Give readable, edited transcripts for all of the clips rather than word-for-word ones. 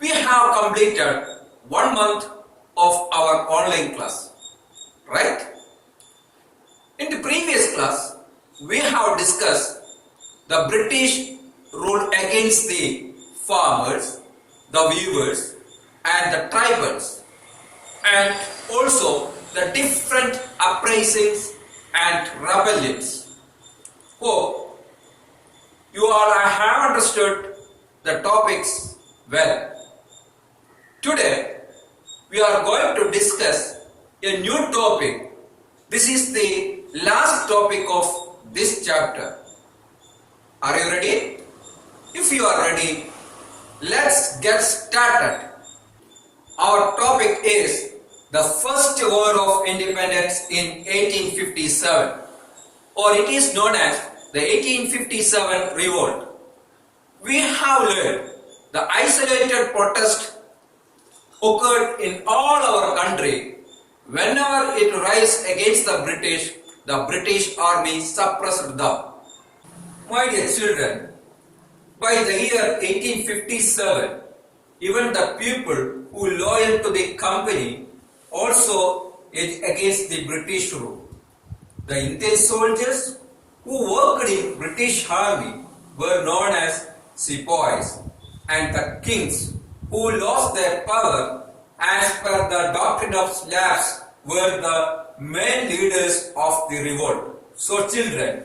We have completed 1 month of our online class, right? In the previous class, we have discussed the British rule against the farmers, the weavers and the tribals, and also the different uprisings and rebellions. Hope you all have understood the topics well. Today we are going to discuss a new topic. This is the last topic of this chapter. Are you ready? If you are ready, let's get started. Our topic is the first war of independence in 1857, or it is known as the 1857 Revolt. We have learned the isolated protest occurred in all our country. Whenever it rose against the British army suppressed them. My dear children, by the year 1857, even the people who loyal to the company also is against the British rule. The Indian soldiers who worked in British army were known as sepoys, and the kings who lost their power as per the doctrine of slaves were the main leaders of the revolt. So children,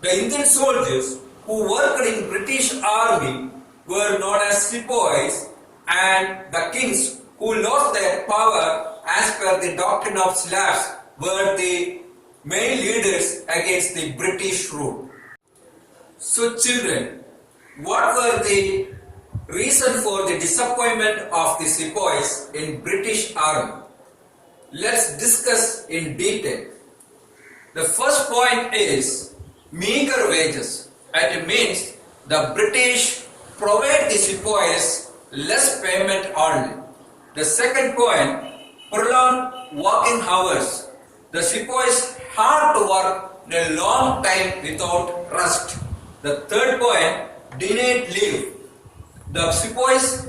the Indian soldiers who worked in British army were known as sepoys, and the kings who lost their power as per the doctrine of slaves were the main leaders against the British rule. So children, what were the reason for the disappointment of the sepoys in British army? Let's discuss in detail. The first point is meager wages. It means the British provide the sepoys less payment only. The second point, prolonged working hours. The sepoys had to work a long time without rest. The third point, denied leave. The sepoys,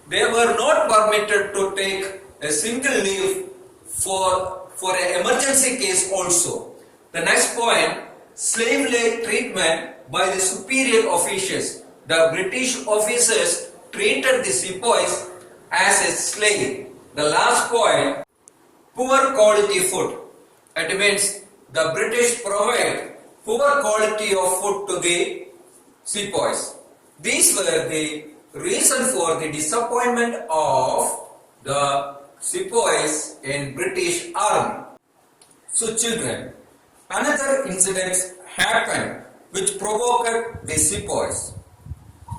they were not permitted to take a single leave for an emergency case also. The next point, slave-like treatment by the superior officials. The British officers treated the sepoys as a slave. The last point, poor quality food. It means the British provide poor quality of food to the sepoys. These were the reason for the disappointment of the sepoys in British army. So children, another incident happened which provoked the sepoys.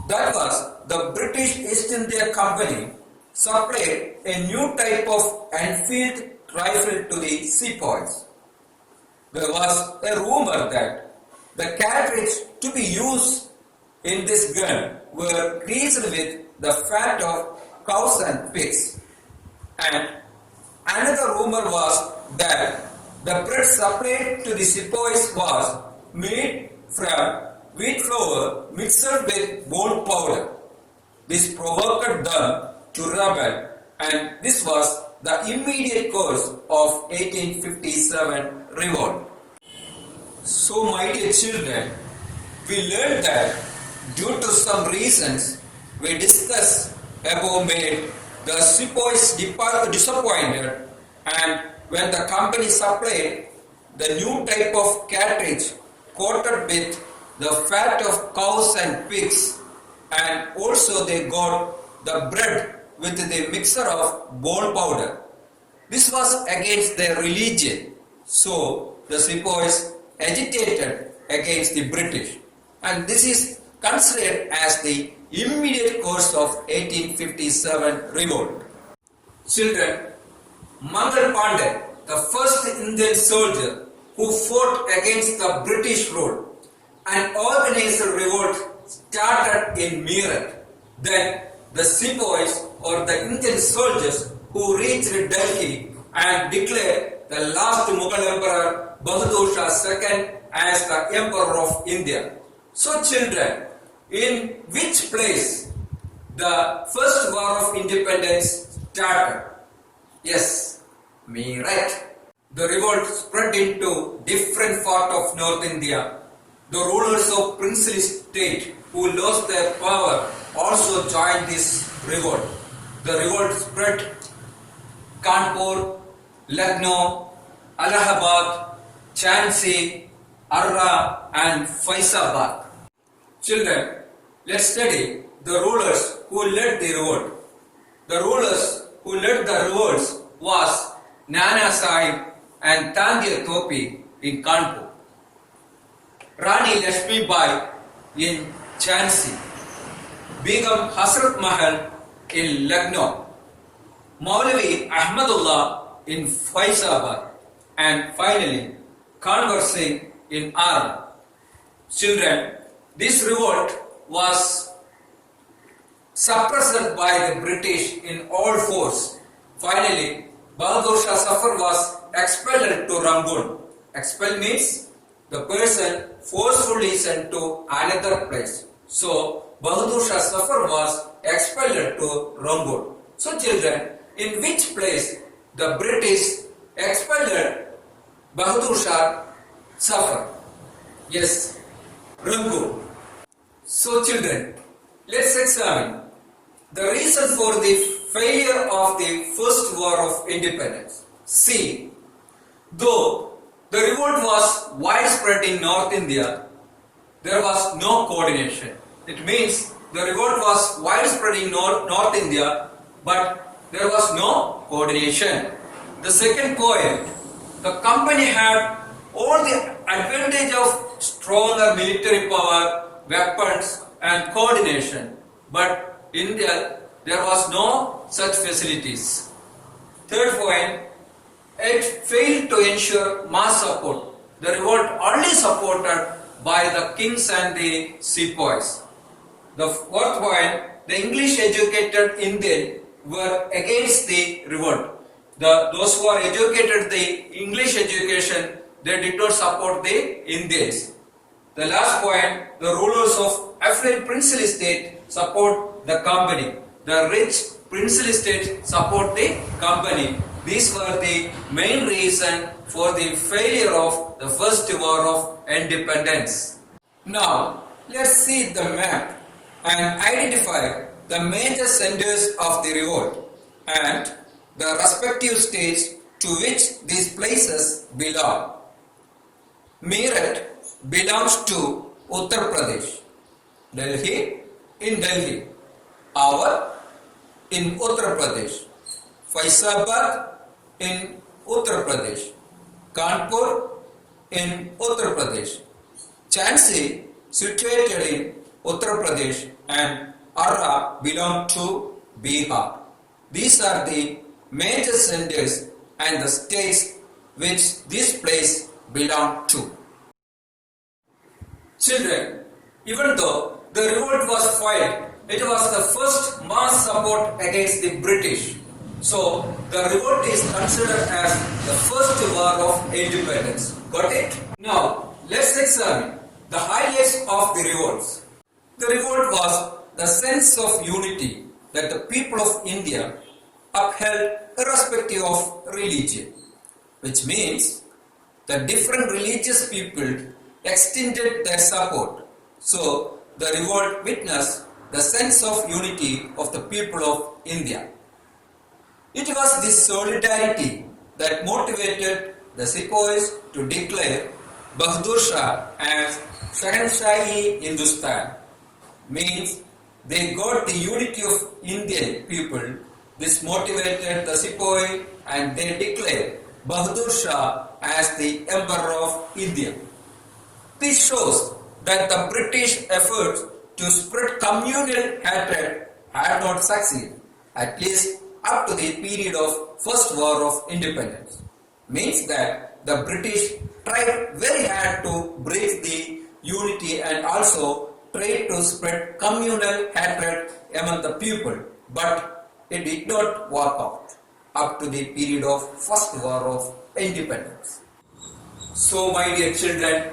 That was the British East India Company supplied a new type of Enfield rifle to the sepoys. There was a rumor that the cartridge to be used in this gun were greased with the fat of cows and pigs. And another rumor was that the bread supplied to the sepoys was made from wheat flour mixed with bone powder. This provoked them to rebel, and this was the immediate cause of 1857 revolt. So my dear children, we learned that due to some reasons we discussed above made the sepoys disappointed, and when the company supplied the new type of cartridge coated with the fat of cows and pigs, and also they got the bread with the mixture of bone powder. This was against their religion. So the sepoys agitated against the British, and this is considered as the immediate cause of 1857 revolt. Children, Mangal Pandey, the first Indian soldier who fought against the British rule and organized a revolt, started in Meerut. Then the sepoys or the Indian soldiers who reached Delhi and declared the last Mughal emperor Bahadur Shah II as the emperor of India. So children, in which place the first war of independence started. Yes, me right. The revolt spread into different parts of North India. The rulers of princely state who lost their power also joined this revolt. The revolt spread Kanpur, Lucknow, Allahabad, Jhansi, Arra and Faizabad. Children, let's study the rulers who led the revolt. The rulers who led the revolts was Nana Sahib and Tandir Topi in Kanpur, Rani Lakshmi Bai in Jhansi, Begum Hasrat Mahal in Lucknow, Maulavi Ahmadullah in Faizabad, and finally Kanwar Singh in Arra. Children, this revolt was suppressed by the British in all force. Finally, Bahadur Shah Zafar was expelled to Rangoon. Expel means the person forcefully sent to another place. So, Bahadur Shah Zafar was expelled to Rangoon. So, children, in which place the British expelled Bahadur Shah Zafar? Yes, Rangoon. So, children, let's examine the reason for the failure of the first war of independence. See, though the revolt was widespread in North India, there was no coordination. It means the revolt was widespread in North India, but there was no coordination. The second point, the company had all the advantage of stronger military power, weapons and coordination, but India there was no such facilities. Third point, it failed to ensure mass support. The revolt only supported by the kings and the sepoys. The fourth point, the English educated Indians were against the revolt. Those who are educated the English education, they did not support the Indians. The last point, the rulers of affluent princely state support the company. The rich princely state support the company. These were the main reason for the failure of the first war of independence. Now, let's see the map and identify the major centers of the revolt and the respective states to which these places belong. Meerut belongs to Uttar Pradesh. Delhi in Delhi. Awadh in Uttar Pradesh. Faizabad in Uttar Pradesh. Kanpur in Uttar Pradesh. Jhansi situated in Uttar Pradesh and Arra belong to Bihar. These are the major centers and the states which this place belong to. Children, even though the revolt was fought, it was the first mass support against the British. So, the revolt is considered as the first war of independence. Got it? Now, let's examine the highlights of the revolts. The revolt was the sense of unity that the people of India upheld irrespective of religion, which means the different religious people extended their support. So, the revolt witnessed the sense of unity of the people of India. It was this solidarity that motivated the sepoys to declare Bahadur Shah as Shahanshah-e Hindustan. Means they got the unity of Indian people. This motivated the sepoy and they declared Bahadur Shah as the Emperor of India. This shows that the British efforts to spread communal hatred had not succeeded, at least up to the period of First War of Independence. Means that the British tried very hard to break the unity and also tried to spread communal hatred among the people, but it did not work out up to the period of First War of Independence. So, my dear children,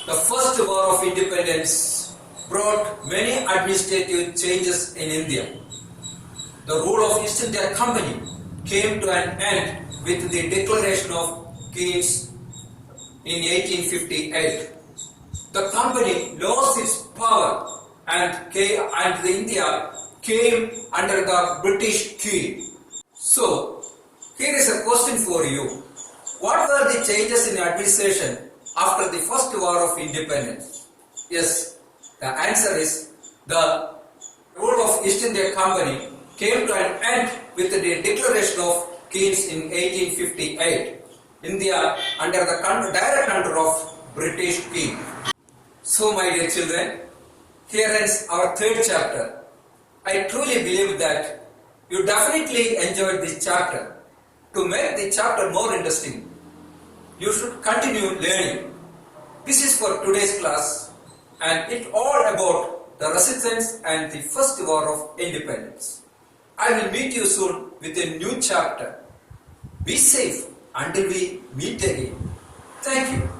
the First War of Independence brought many administrative changes in India. The rule of East India Company came to an end with the declaration of Keynes in 1858. The company lost its power and India came under the British Queen. So, here is a question for you. What were the changes in administration after the first war of independence? Yes, the answer is the rule of East India Company came to an end with the declaration of Keynes in 1858. India under the direct control of British King. So my dear children, here ends our third chapter. I truly believe that you definitely enjoyed this chapter. To make the chapter more interesting, you should continue learning. This is for today's class and it's all about the resistance and the first war of independence. I will meet you soon with a new chapter. Be safe until we meet again. Thank you.